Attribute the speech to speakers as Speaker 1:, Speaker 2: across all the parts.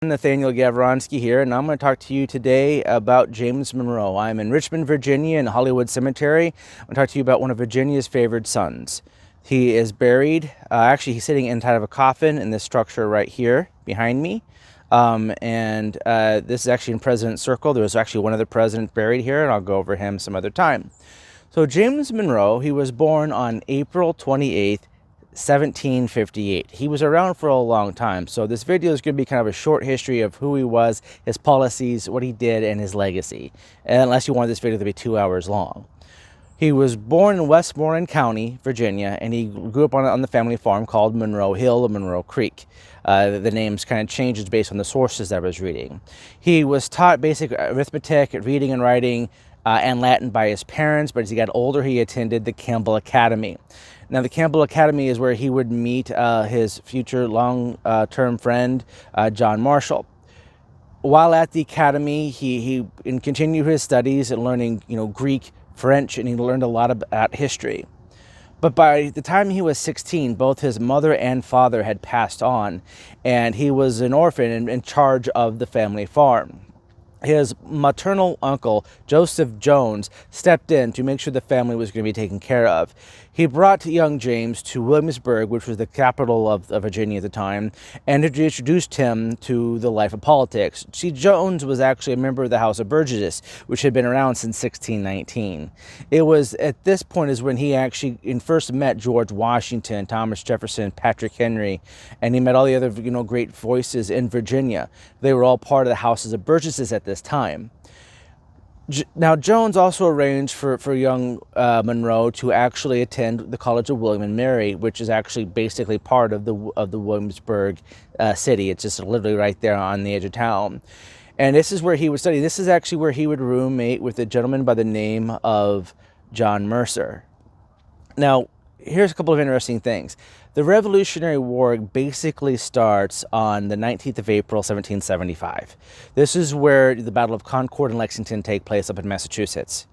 Speaker 1: Nathaniel Gavronsky here, and I'm going to talk to you today about James Monroe. I'm in Richmond, Virginia, in Hollywood Cemetery. I'm going to talk to you about one of Virginia's favored sons. He is buried, actually he's sitting inside of a coffin in this structure right here behind me. This is actually in President's Circle. There was actually one other president buried here, and I'll go over him some other time. So James Monroe, he was born on April 28th, 1758. He was around for a long time, so this video is going to be kind of a short history of who he was, his policies, what he did, and his legacy, unless you want this video to be 2 hours long. He was born in Westmoreland County, Virginia, and he grew up on the family farm called Monroe Hill or Monroe Creek. The names kind of changed based on the sources that I was reading. He was taught basic arithmetic, reading and writing, and Latin by his parents, but as he got older, he attended the Campbell Academy. Now, the Campbell Academy is where he would meet his future long-term friend, John Marshall. While at the academy, he continued his studies and learning, Greek, French, and he learned a lot about history. But by the time he was 16, both his mother and father had passed on, and he was an orphan and in charge of the family farm. His maternal uncle, Joseph Jones, stepped in to make sure the family was going to be taken care of. He brought young James to Williamsburg, which was the capital of Virginia at the time, and introduced him to the life of politics. See, Jones was actually a member of the House of Burgesses, which had been around since 1619. It was at this point is when he actually first met George Washington, Thomas Jefferson, Patrick Henry, and he met all the other great voices in Virginia. They were all part of the Houses of Burgesses at this time. Now, Jones also arranged for young Monroe to actually attend the College of William and Mary, which is actually basically part of the Williamsburg city. It's just literally right there on the edge of town. And this is where he would study. This is actually where he would roommate with a gentleman by the name of John Mercer. Now, here's a couple of interesting things. The Revolutionary War basically starts on the 19th of April, 1775. This is where the Battle of Concord and Lexington take place up in Massachusetts.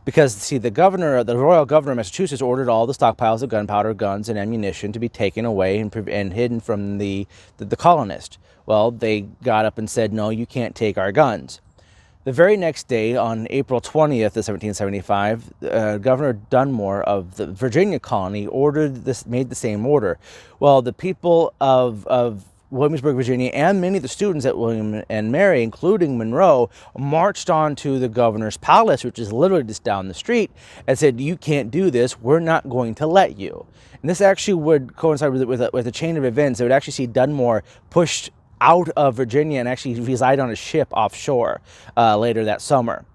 Speaker 1: Because, see, the royal governor of Massachusetts ordered all the stockpiles of gunpowder, guns, and ammunition to be taken away and hidden from the colonists. Well, they got up and said, no, you can't take our guns. The very next day, on April 20th of 1775, Governor Dunmore of the Virginia colony made the same order. Well, the people of Williamsburg, Virginia, and many of the students at William and Mary, including Monroe, marched on to the governor's palace, which is literally just down the street, and said, you can't do this, we're not going to let you. And this actually would coincide with a chain of events that would actually see Dunmore pushed out of Virginia and actually reside on a ship offshore later that summer.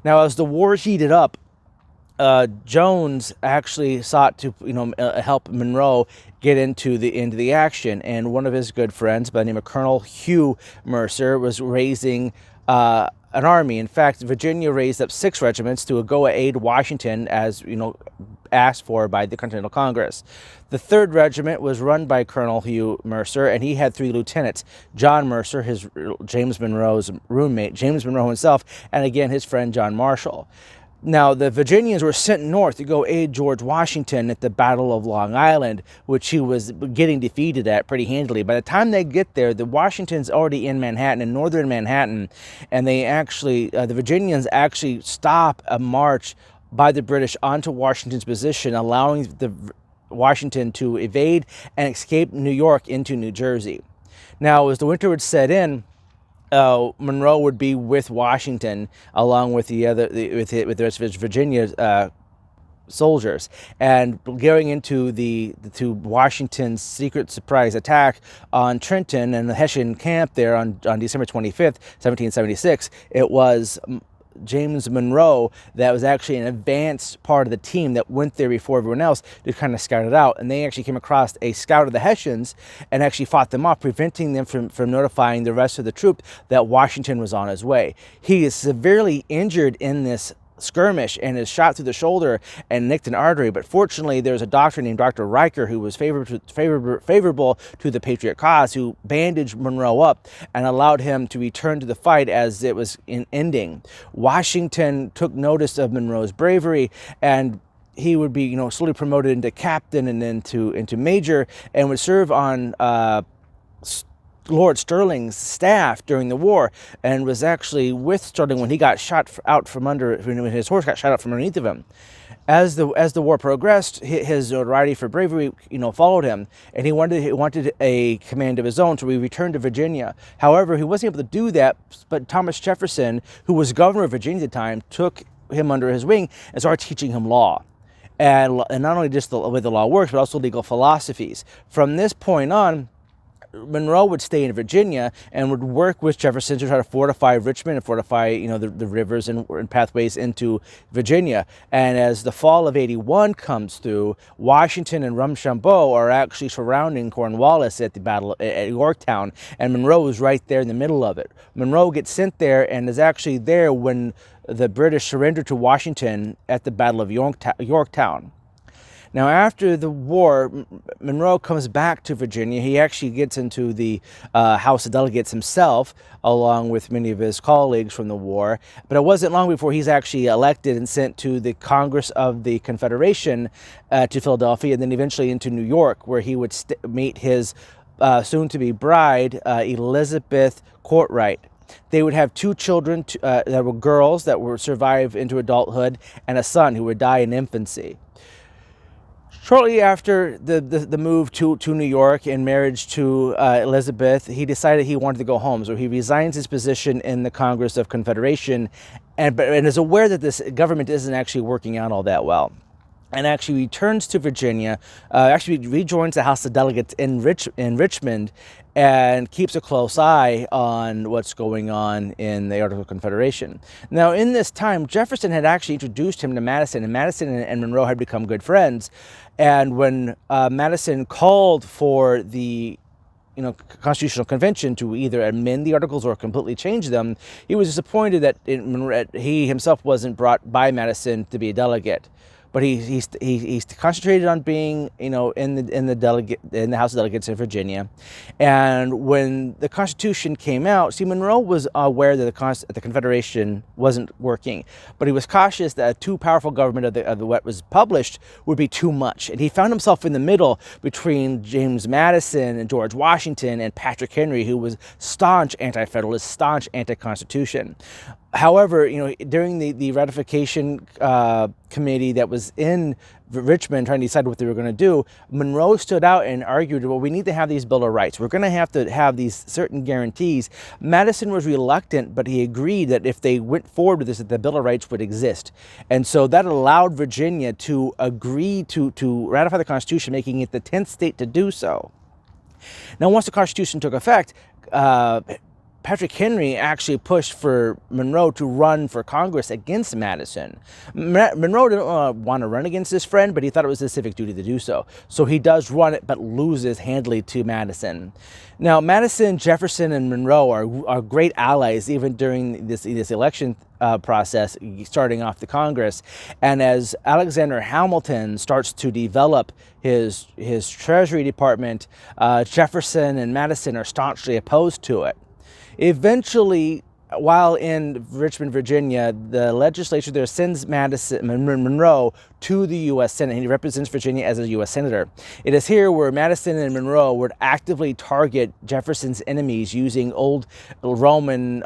Speaker 1: Now, as the war heated up, Jones actually sought to help Monroe get into the action, and one of his good friends by the name of Colonel Hugh Mercer was raising an army. In fact, Virginia raised up 6 regiments to go aid Washington, as asked for by the Continental Congress. The 3rd Regiment was run by Colonel Hugh Mercer, and he had 3 lieutenants: John Mercer, James Monroe's roommate, James Monroe himself, and again his friend John Marshall. Now, the Virginians were sent north to go aid George Washington at the Battle of Long Island, which he was getting defeated at pretty handily. By the time they get there, the Washington's already in Manhattan, in northern Manhattan, and the Virginians actually stop a march by the British onto Washington's position, allowing Washington to evade and escape New York into New Jersey. Now, as the winter would set in, Monroe would be with Washington along with the rest of his Virginia soldiers, and going into to Washington's secret surprise attack on Trenton and the Hessian camp there on December 25th, 1776. It was James Monroe that was actually an advanced part of the team that went there before everyone else to kind of scout it out. And they actually came across a scout of the Hessians and actually fought them off, preventing them from notifying the rest of the troop that Washington was on his way. He is severely injured in this skirmish and is shot through the shoulder and nicked an artery, but fortunately there's a doctor named Dr. Riker who was favorable to the Patriot cause, who bandaged Monroe up and allowed him to return to the fight as it was ending. Washington took notice of Monroe's bravery, and he would be slowly promoted into captain and then into major, and would serve on Lord Sterling's staff during the war, and was actually with Sterling when he got shot out from under, when his horse got shot out from underneath of him. As the war progressed, his notoriety for bravery, followed him, and he wanted a command of his own, so he returned to Virginia. However, he wasn't able to do that, but Thomas Jefferson, who was governor of Virginia at the time, took him under his wing and started teaching him law. And not only just the way the law works, but also legal philosophies. From this point on, Monroe would stay in Virginia and would work with Jefferson to try to fortify Richmond and fortify, the rivers and pathways into Virginia. And as the fall of '81 comes through, Washington and Rochambeau are actually surrounding Cornwallis at the battle at Yorktown, and Monroe is right there in the middle of it. Monroe gets sent there and is actually there when the British surrendered to Washington at the Battle of Yorktown. Now, after the war, Monroe comes back to Virginia. He actually gets into the House of Delegates himself, along with many of his colleagues from the war. But it wasn't long before he's actually elected and sent to the Congress of the Confederation to Philadelphia, and then eventually into New York, where he would meet his soon-to-be bride, Elizabeth Courtright. They would have two children that were girls that would survive into adulthood, and a son who would die in infancy. Shortly after the move to New York and marriage to Elizabeth, he decided he wanted to go home. So he resigns his position in the Congress of Confederation and is aware that this government isn't actually working out all that well. And actually returns to Virginia, actually rejoins the House of Delegates in Richmond, and keeps a close eye on what's going on in the Articles of Confederation. Now, in this time, Jefferson had actually introduced him to Madison, and Madison and Monroe had become good friends. And when Madison called for the Constitutional Convention to either amend the Articles or completely change them, he was disappointed that he himself wasn't brought by Madison to be a delegate. But he concentrated on being, in the House of Delegates in Virginia. And when the Constitution came out, Monroe was aware that the Confederation wasn't working, but he was cautious that a too powerful government of what was published would be too much. And he found himself in the middle between James Madison and George Washington and Patrick Henry, who was staunch anti-federalist, staunch anti-Constitution. However, during the ratification committee that was in Richmond trying to decide what they were going to do, Monroe stood out and argued, well, we need to have these Bill of Rights. We're going to have these certain guarantees. Madison was reluctant, but he agreed that if they went forward with this, that the Bill of Rights would exist. And so that allowed Virginia to agree to ratify the Constitution, making it the 10th state to do so. Now, once the Constitution took effect, Patrick Henry actually pushed for Monroe to run for Congress against Madison. Monroe didn't want to run against his friend, but he thought it was his civic duty to do so. So he does run it, but loses handily to Madison. Now, Madison, Jefferson, and Monroe are great allies even during this election process, starting off the Congress. And as Alexander Hamilton starts to develop his Treasury Department, Jefferson and Madison are staunchly opposed to it. Eventually, while in Richmond, Virginia, the legislature there sends Monroe to the U.S. Senate, and he represents Virginia as a U.S. Senator. It is here where Madison and Monroe would actively target Jefferson's enemies using old Roman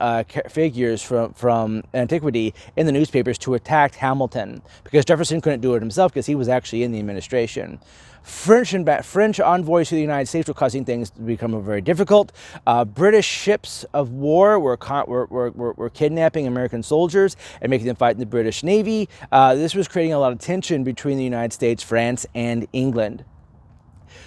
Speaker 1: figures from antiquity in the newspapers to attack Hamilton, because Jefferson couldn't do it himself because he was actually in the administration. French envoys to the United States were causing things to become very difficult. British ships of war were kidnapping American soldiers and making them fight in the British Navy. This was creating a lot of tension between the United States, France, and England.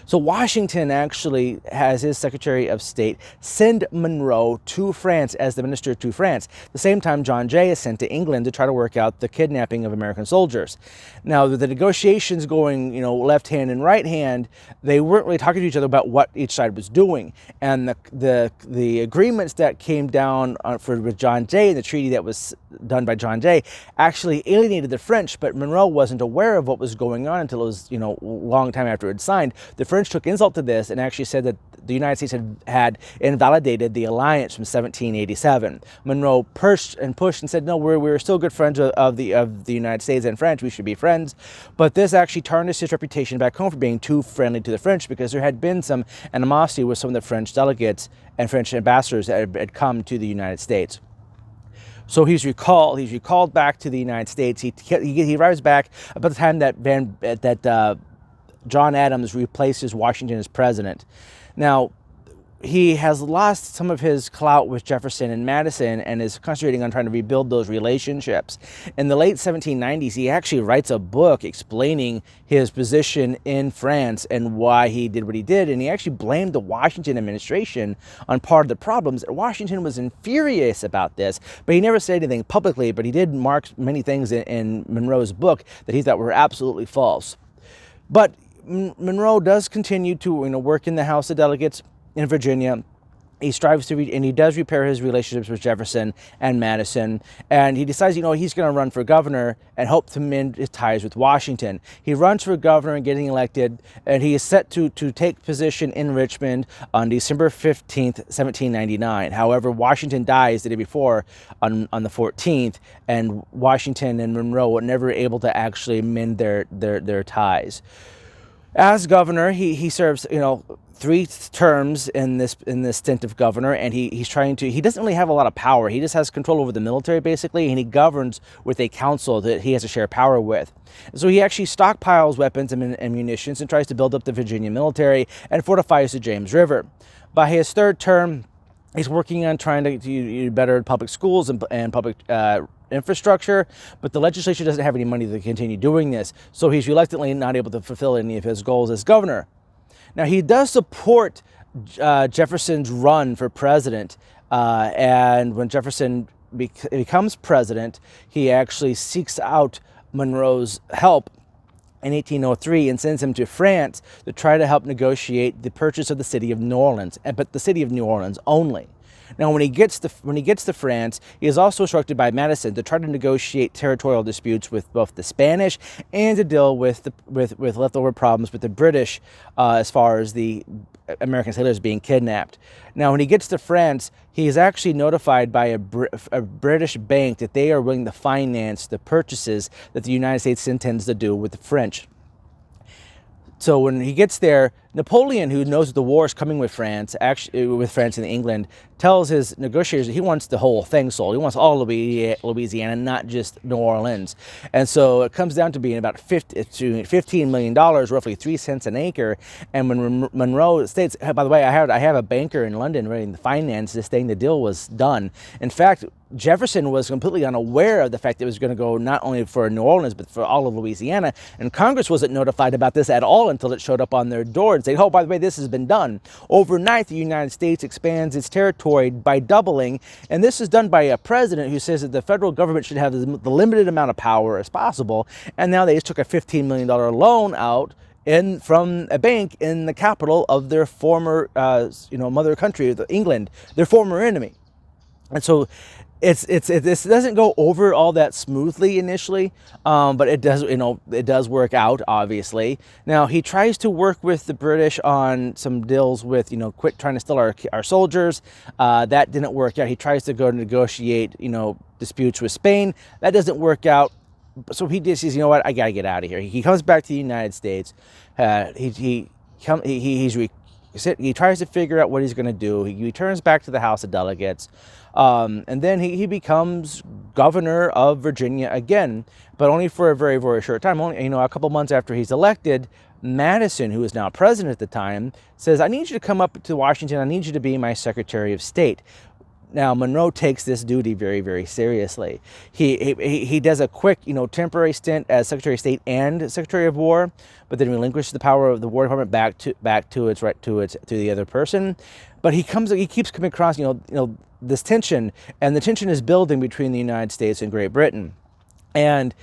Speaker 1: So Washington actually has his Secretary of State send Monroe to France as the minister to France. At the same time, John Jay is sent to England to try to work out the kidnapping of American soldiers. Now, the negotiations going, left hand and right hand, they weren't really talking to each other about what each side was doing. And the agreements that came down with John Jay and the treaty that was done by John Jay actually alienated the French, but Monroe wasn't aware of what was going on until it was, a long time after it was signed. The French French took insult to this and actually said that the United States had invalidated the alliance from 1787. Monroe pushed and said, no, we're still good friends of the United States and French. We should be friends. But this actually tarnished his reputation back home for being too friendly to the French, because there had been some animosity with some of the French delegates and French ambassadors that had come to the United States. So he's recalled back to the United States. He arrives back about the time that John Adams replaces Washington as president. Now, he has lost some of his clout with Jefferson and Madison and is concentrating on trying to rebuild those relationships. In the late 1790s, he actually writes a book explaining his position in France and why he did what he did. And he actually blamed the Washington administration on part of the problems. Washington was furious about this, but he never said anything publicly, but he did mark many things in Monroe's book that he thought were absolutely false. But Monroe does continue to work in the House of Delegates in Virginia. He strives to, and he does repair his relationships with Jefferson and Madison, and he decides, he's going to run for governor and hope to mend his ties with Washington. He runs for governor and getting elected, and he is set to take position in Richmond on December 15th, 1799. However, Washington dies the day before on the 14th, and Washington and Monroe were never able to actually mend their ties. As governor, he serves 3 terms in this stint of governor, and he doesn't really have a lot of power. He just has control over the military basically, and he governs with a council that he has to share power with. So he actually stockpiles weapons and munitions and tries to build up the Virginia military and fortifies the James River. By his 3rd term, he's working on trying to do better public schools and public infrastructure, but the legislature doesn't have any money to continue doing this, so he's reluctantly not able to fulfill any of his goals as governor. Now, he does support Jefferson's run for president, and when Jefferson becomes president, he actually seeks out Monroe's help in 1803 and sends him to France to try to help negotiate the purchase of the city of New Orleans, but the city of New Orleans only. Now, when he gets to France, he is also instructed by Madison to try to negotiate territorial disputes with both the Spanish and to deal with leftover problems with the British as far as the American sailors being kidnapped. Now, when he gets to France, he is actually notified by a British bank that they are willing to finance the purchases that the United States intends to do with the French. So when he gets there, Napoleon, who knows that the war is coming with France, and England, tells his negotiators that he wants the whole thing sold. He wants all of Louisiana, not just New Orleans. And so it comes down to being about $15 million, roughly 3 cents an acre. And when Monroe states, by the way, I have a banker in London ready to finance this thing, the deal was done. In fact, Jefferson was completely unaware of the fact that it was going to go not only for New Orleans, but for all of Louisiana. And Congress wasn't notified about this at all until it showed up on their door and said, oh, by the way, this has been done. Overnight, the United States expands its territory by doubling. And this is done by a president who says that the federal government should have the limited amount of power as possible. And now they just took a $15 million loan out from a bank in the capital of their former, mother country, England, their former enemy. And so this doesn't go over all that smoothly initially, but it does work out, obviously. Now, he tries to work with the British on some deals with, quit trying to steal our soldiers. That didn't work out. He tries to go negotiate, disputes with Spain. That doesn't work out. So he just says, you know what, I got to get out of here. He comes back to the United States. He tries to figure out what he's going to do. He returns back to the House of Delegates. And then he becomes governor of Virginia again, but only for a very, very short time. Only, a couple months after he's elected, Madison, who is now president at the time, says, I need you to come up to Washington. I need you to be my Secretary of State. Now, Monroe takes this duty very, very seriously. He does a quick, temporary stint as Secretary of State and Secretary of War, but then relinquishes the power of the War Department back to the other person. But he keeps coming across, this tension, and the tension is building between the United States and Great Britain. And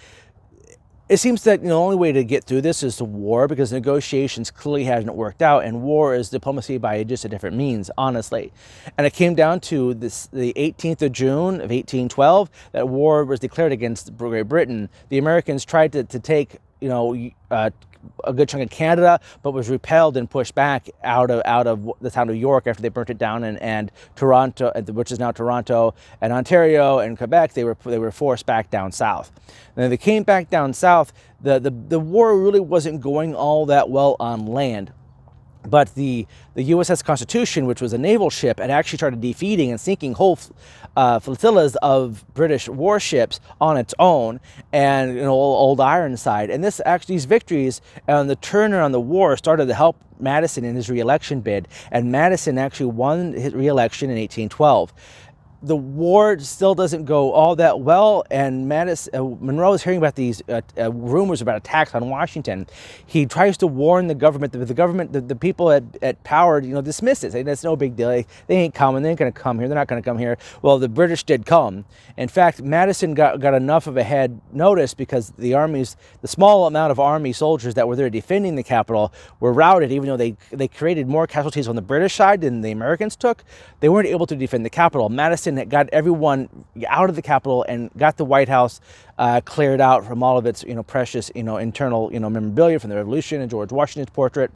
Speaker 1: it seems that the only way to get through this is to war, because negotiations clearly hasn't worked out, and war is diplomacy by just a different means, honestly. And it came down to the 18th of June of 1812 that war was declared against Great Britain. The Americans tried to take a good chunk of Canada, but was repelled and pushed back out of the town of York after they burnt it down, and Toronto, which is now Toronto, and Ontario and Quebec, they were forced back down south. And then they came back down south. The war really wasn't going all that well on land. But the USS Constitution, which was a naval ship, had actually started defeating and sinking whole flotillas of British warships on its own, and old Ironside. And these victories and the turn on the war started to help Madison in his re-election bid. And Madison actually won his re-election in 1812. The war still doesn't go all that well, and Monroe is hearing about these rumors about attacks on Washington. He tries to warn the government, the people at power, dismiss it. Say, that's no big deal. They ain't coming. They ain't going to come here. They're not going to come here. Well, the British did come. In fact, Madison got enough of a head notice because the small amount of army soldiers that were there defending the capital were routed, even though they created more casualties on the British side than the Americans took. They weren't able to defend the capital. Madison that got everyone out of the Capitol and got the White House cleared out from all of its precious internal memorabilia from the Revolution and George Washington's portrait.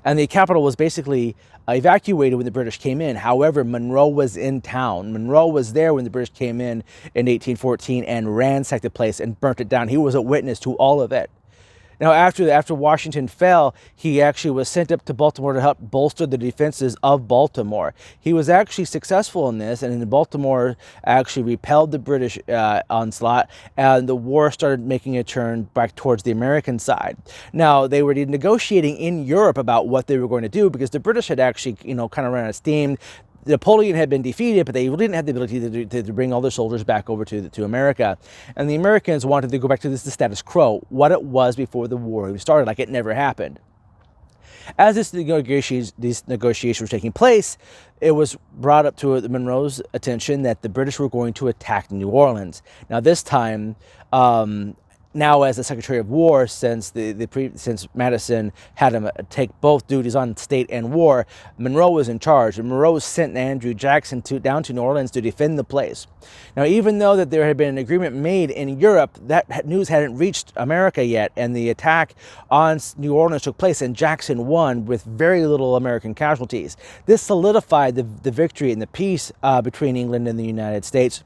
Speaker 1: And the Capitol was basically evacuated when the British came in. However, Monroe was in town. Monroe was there when the British came in 1814 and ransacked the place and burnt it down. He was a witness to all of it. Now, after Washington fell, he actually was sent up to Baltimore to help bolster the defenses of Baltimore. He was actually successful in this, and Baltimore actually repelled the British onslaught, and the war started making a turn back towards the American side. Now, they were negotiating in Europe about what they were going to do because the British had actually, kind of run out of steam. Napoleon had been defeated, but they didn't have the ability to bring all their soldiers back over to America. And the Americans wanted to go back to the status quo, what it was before the war even started, like it never happened. As these negotiations were taking place, it was brought up to Monroe's attention that the British were going to attack New Orleans. Now, this time, now as the Secretary of War, since Madison had him take both duties on state and war, Monroe was in charge. And Monroe sent Andrew Jackson down to New Orleans to defend the place. Now, even though that there had been an agreement made in Europe, that news hadn't reached America yet, and the attack on New Orleans took place, and Jackson won with very little American casualties. This solidified the victory and the peace between England and the United States,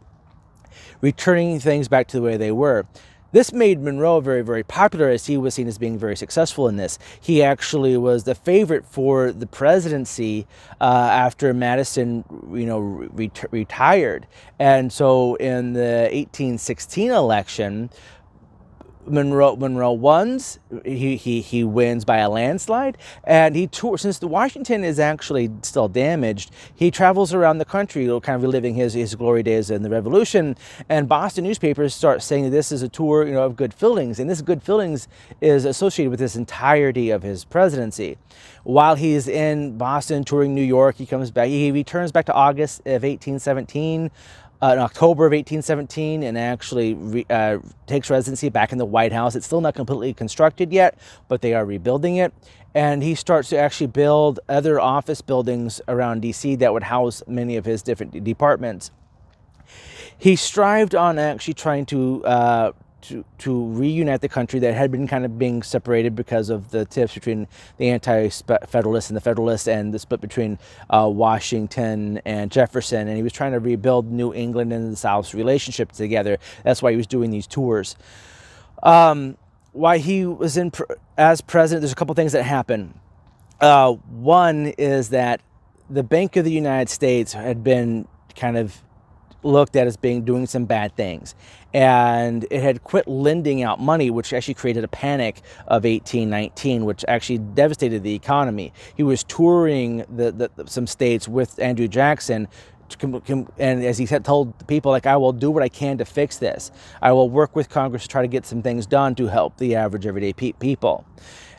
Speaker 1: returning things back to the way they were. This made Monroe very, very popular, as he was seen as being very successful in this. He actually was the favorite for the presidency after Madison, retired. And so in the 1816 election, Monroe wins. He wins by a landslide, and he tours. Since the Washington is actually still damaged, he travels around the country, kind of reliving his glory days in the Revolution. And Boston newspapers start saying that this is a tour, of good feelings, and this good feelings is associated with this entirety of his presidency. While he's in Boston touring New York, he comes back. He returns back to August of 1817. In October of 1817, and actually takes residency back in the White House. It's still not completely constructed yet, but they are rebuilding it. And he starts to actually build other office buildings around D.C. that would house many of his different departments. He strived on actually trying to reunite the country that had been kind of being separated because of the tiffs between the anti-Federalists and the Federalists, and the split between Washington and Jefferson. And he was trying to rebuild New England and the South's relationship together. That's why he was doing these tours. While he was as president, there's a couple things that happened. One is that the Bank of the United States had been kind of looked at as doing some bad things, and it had quit lending out money, which actually created a panic of 1819, which actually devastated the economy. He was touring some states with Andrew Jackson, and as he told the people, I will do what I can to fix this. I will work with Congress to try to get some things done to help the average everyday people.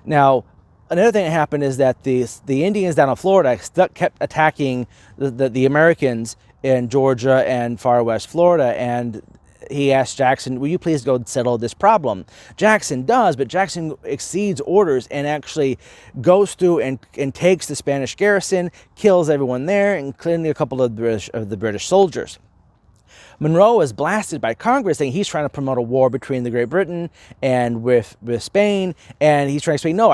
Speaker 1: Now, another thing that happened is that the Indians down in Florida kept attacking the Americans in Georgia and far west Florida, and he asked Jackson, will you please go settle this problem? Jackson does, but Jackson exceeds orders and actually goes through and takes the Spanish garrison, kills everyone there, including a couple of the British soldiers. Monroe was blasted by Congress saying he's trying to promote a war between the Great Britain and with Spain, and he's trying to say, no,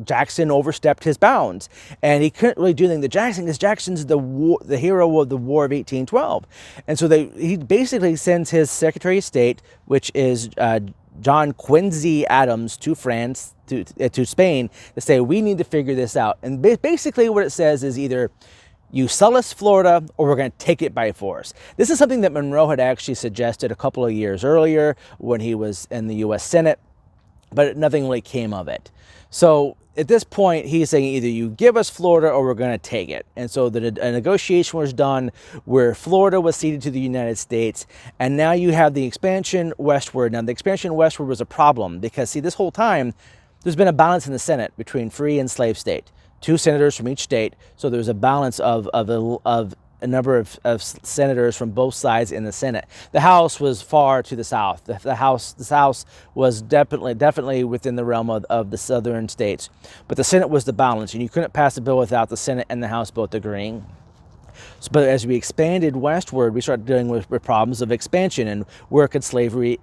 Speaker 1: Jackson overstepped his bounds, and he couldn't really do anything to Jackson because Jackson's the hero of the War of 1812. And so he basically sends his Secretary of State, which is John Quincy Adams, to France, to Spain, to say, we need to figure this out. And basically what it says is either you sell us Florida or we're going to take it by force. This is something that Monroe had actually suggested a couple of years earlier when he was in the U.S. Senate, but nothing really came of it. So at this point, he's saying either you give us Florida or we're going to take it. And so a negotiation was done where Florida was ceded to the United States, and now you have the expansion westward. Now, the expansion westward was a problem because, see, this whole time, there's been a balance in the Senate between free and slave state. 2 senators from each state, so there's a balance of a number of senators from both sides in the Senate. The House was far to the south. The House was definitely within the realm of the southern states, but the Senate was the balance, and you couldn't pass a bill without the Senate and the House both agreeing. But as we expanded westward, we started dealing with problems of expansion and where could slavery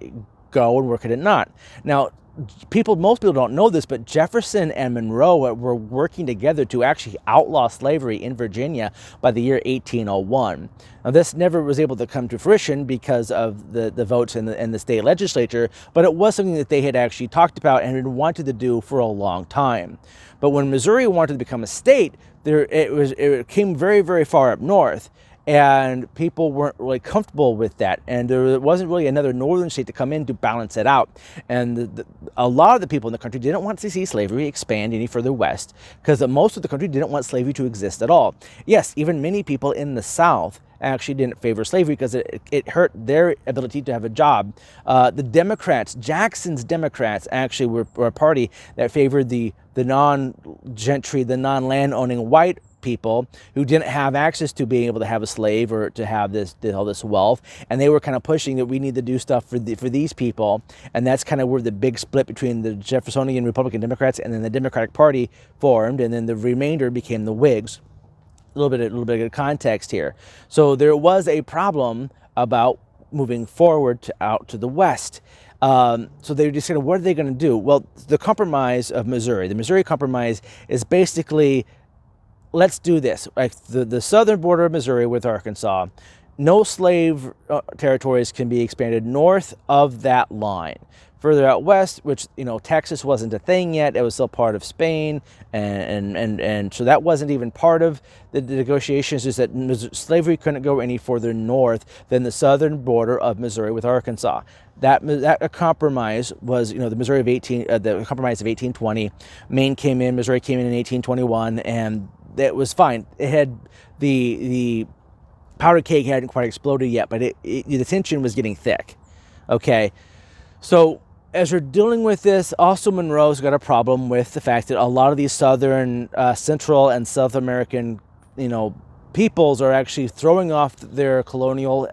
Speaker 1: go and where could it not. Now, most people don't know this, but Jefferson and Monroe were working together to actually outlaw slavery in Virginia by the year 1801. Now, this never was able to come to fruition because of the votes in the state legislature, but it was something that they had actually talked about and had wanted to do for a long time. But when Missouri wanted to become a state, it came very, very far up north. And people weren't really comfortable with that. And there wasn't really another northern state to come in to balance it out. And a lot of the people in the country didn't want to see slavery expand any further west because most of the country didn't want slavery to exist at all. Yes, even many people in the South actually didn't favor slavery because it hurt their ability to have a job. The Democrats, Jackson's Democrats, actually were a party that favored the non-gentry, the non-land-owning white people who didn't have access to being able to have a slave or to have all this wealth, and they were kind of pushing that we need to do stuff for these people, and that's kind of where the big split between the Jeffersonian Republican Democrats and then the Democratic Party formed, and then the remainder became the Whigs. A little bit of context here. So there was a problem about moving forward out to the west. So they decided, what are they going to do? Well, the Compromise of Missouri, the Missouri Compromise, is basically, let's do this. Like the southern border of Missouri with Arkansas, no slave territories can be expanded north of that line. Further out west, which, Texas wasn't a thing yet, it was still part of Spain, and so that wasn't even part of the negotiations, is that slavery couldn't go any further north than the southern border of Missouri with Arkansas. That compromise was, the the Compromise of 1820. Maine came in, Missouri came in 1821, and it was fine. It had the powder keg hadn't quite exploded yet, but the tension was getting thick. Okay, so as we're dealing with this, also Monroe's got a problem with the fact that a lot of these southern, Central and South American, peoples are actually throwing off their colonial,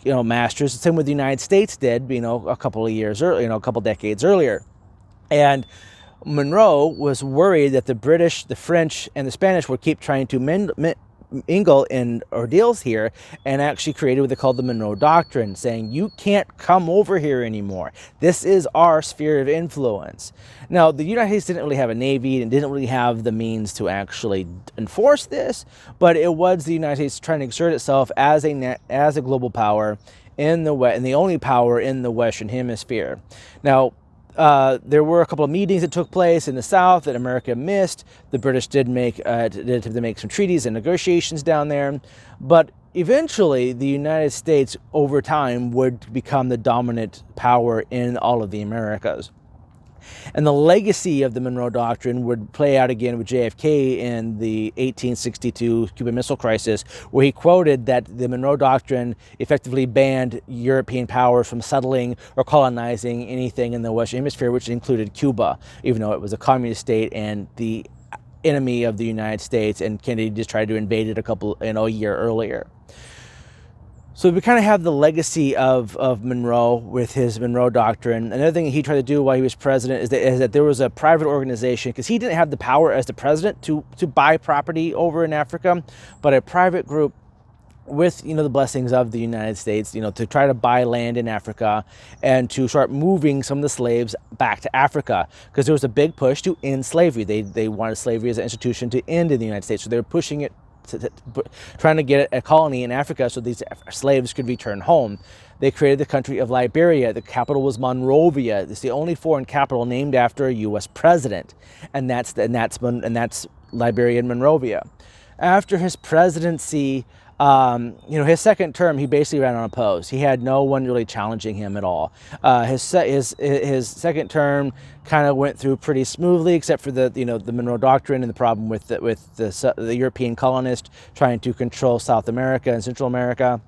Speaker 1: masters. The same with the United States did, a couple of years earlier, a couple decades earlier, and Monroe was worried that the British, the French, and the Spanish would keep trying to mingle in ordeals here, and actually created what they called the Monroe Doctrine, saying you can't come over here anymore. This is our sphere of influence. Now, the United States didn't really have a navy and didn't really have the means to actually enforce this, but it was the United States trying to exert itself as a global power in the West, and the only power in the Western Hemisphere. Now, there were a couple of meetings that took place in the South that America missed. The British did have to make some treaties and negotiations down there, but eventually the United States over time would become the dominant power in all of the Americas. And the legacy of the Monroe Doctrine would play out again with JFK in the 1862 Cuban Missile Crisis, where he quoted that the Monroe Doctrine effectively banned European powers from settling or colonizing anything in the Western Hemisphere, which included Cuba, even though it was a communist state and the enemy of the United States, and Kennedy just tried to invade it a year earlier. So we kind of have the legacy of Monroe with his Monroe Doctrine. Another thing he tried to do while he was president is that there was a private organization, because he didn't have the power as the president to buy property over in Africa, but a private group with, the blessings of the United States, to try to buy land in Africa and to start moving some of the slaves back to Africa, because there was a big push to end slavery. They wanted slavery as an institution to end in the United States, so they were pushing it, trying to get a colony in Africa so these slaves could return home. They created the country of Liberia. The capital was Monrovia. It's the only foreign capital named after a U.S. president, and that's Liberia and Monrovia. After his presidency, his second term, he basically ran unopposed. He had no one really challenging him at all. His second term kind of went through pretty smoothly, except for the Monroe Doctrine and the problem with the European colonists trying to control South America and Central America.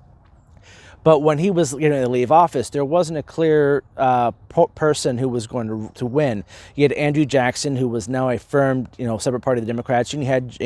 Speaker 1: But when he was going to leave office, there wasn't a clear person who was going to win. You had Andrew Jackson, who was now a firm, separate party of the Democrats. And you had,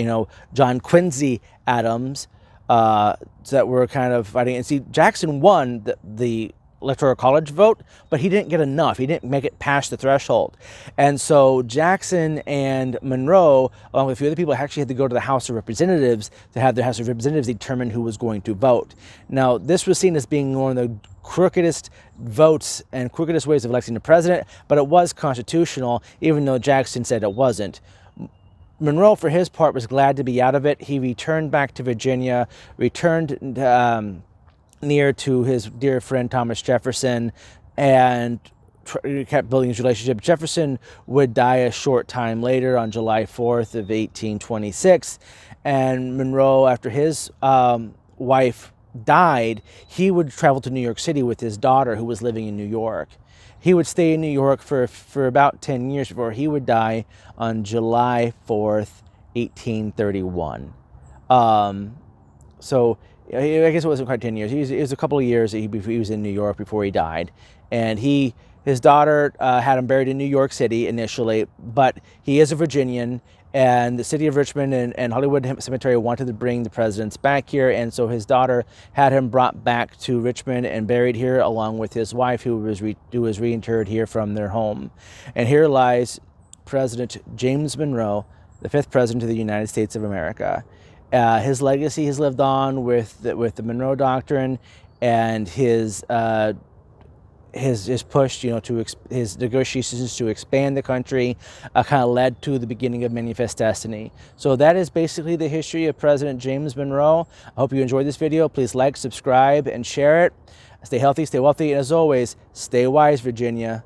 Speaker 1: John Quincy Adams, that were kind of fighting. And see, Jackson won the Electoral College vote, but he didn't get enough. He didn't make it past the threshold. And so Jackson and Monroe, along with a few other people, actually had to go to the House of Representatives to have the House of Representatives determine who was going to vote. Now, this was seen as being one of the crookedest votes and crookedest ways of electing the president, but it was constitutional, even though Jackson said it wasn't. Monroe, for his part, was glad to be out of it. He returned back to Virginia, returned near to his dear friend Thomas Jefferson, and kept building his relationship. Jefferson would die a short time later on July 4th of 1826, and Monroe, after his wife died, he would travel to New York City with his daughter, who was living in New York. He would stay in New York for about 10 years before he would die on July 4th, 1831. So I guess it wasn't quite 10 years. It was a couple of years that he was in New York before he died. And his daughter had him buried in New York City initially, but he is a Virginian, and the city of Richmond and Hollywood Cemetery wanted to bring the presidents back here, and so his daughter had him brought back to Richmond and buried here, along with his wife, who was reinterred here from their home. And here lies President James Monroe, the 5th president of the United States of America. His legacy has lived on with the Monroe Doctrine, and his push, his negotiations to expand the country kind of led to the beginning of Manifest Destiny. So that is basically the history of President James Monroe. I hope you enjoyed this video. Please like, subscribe, and share it. Stay healthy, stay wealthy, and as always, stay wise, Virginia.